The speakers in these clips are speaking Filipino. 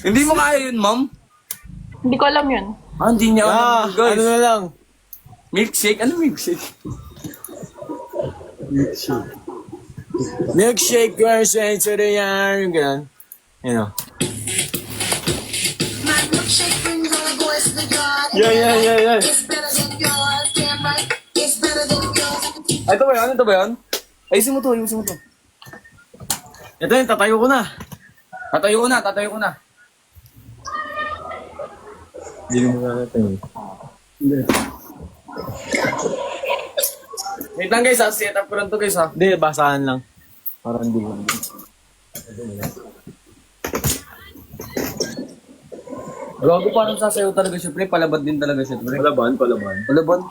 Hindi mo kaya yun, ma'am? Hindi ko alam yun. Hindi niya alam, guys. Ano na lang? Milkshake? Ano milkshake? Milkshake, girls, and to the yarn. Ganun. You know. Yeah. Ay, ito ba yun? Ito ba yun? Ayusin mo to. Ito yun, tatayo ko na. Tatayo ko na. Hindi mo na natin. Wait lang guys, set up ko lang to guys ha. Hindi, basahan lang. Parang hindi mo. Gago parang sasayaw talaga siya, pre. Palabad din talaga siya, pre. Palaban. Palabad.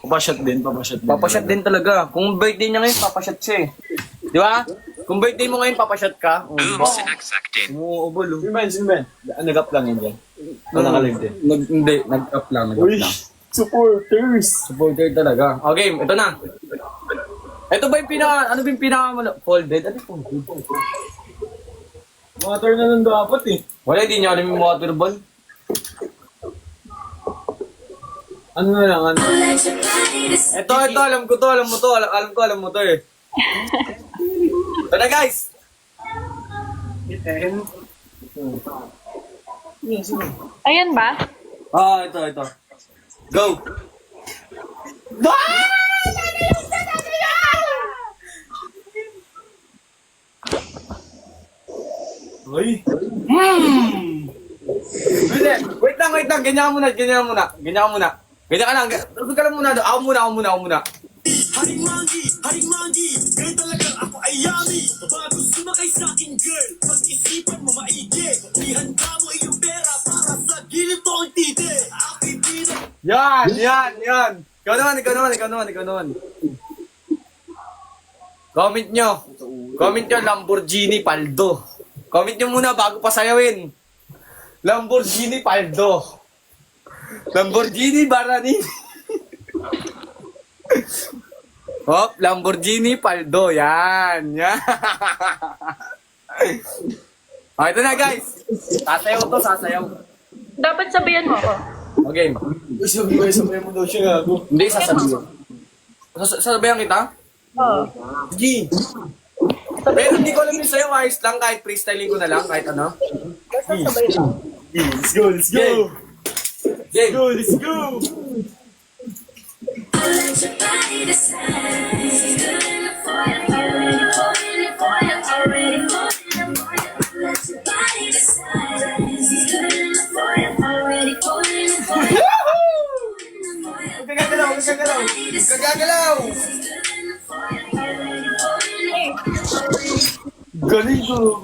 Papasyat din. Papasyat din talaga. Kung birthday niya ngayon, papasyat siya eh. Di ba? Kung birthday mo ngayon, papasyat ka. Umuubol. Sino ba? Nag-up lang yun dyan. Nakalive din. Nag-up lang. Supporter talaga. Okay, ito na. Ito ba yung ano ba yung folded? Ano yung folded? Water na lang dapat eh. Wala, hindi niya alam yung water ball. Ano na lang, ano? Ito, alam ko to, alam mo to eh. Ito na guys! Ayan ba? Ito. Go! Uy! Wait lang. Ganyan ka muna. Ganyan ka lang. Tulog ka lang muna. Ako muna. Haring Mangi, girl talaga ako ay yummy. Bago sumakay sa akin, girl, pag-isipan mo maigi. Ihanda mo iyong pera para sa gilid mo ang titi. Ako'y tira. Yan. Ikaw naman. Comment nyo, Lamborghini Paldo. Comment nyo muna bago pa sayawin. Lamborghini Paldo. Lamborghini Baranini. Hop, Lamborghini Paldo. Yan. Okay, ito na guys. Sasayaw. Dapat sabihan mo ako. Okay. Sabay mo daw siya gago. Hindi, sasabihin. Sasabihan kita? Oo. G. Pero hindi ko alam yung sa'yo, ayos lang, kahit freestyling ko na lang, kahit ano. Basta sabay lang. Let's go! Game. Let's go! Gagalaw! Galing ko!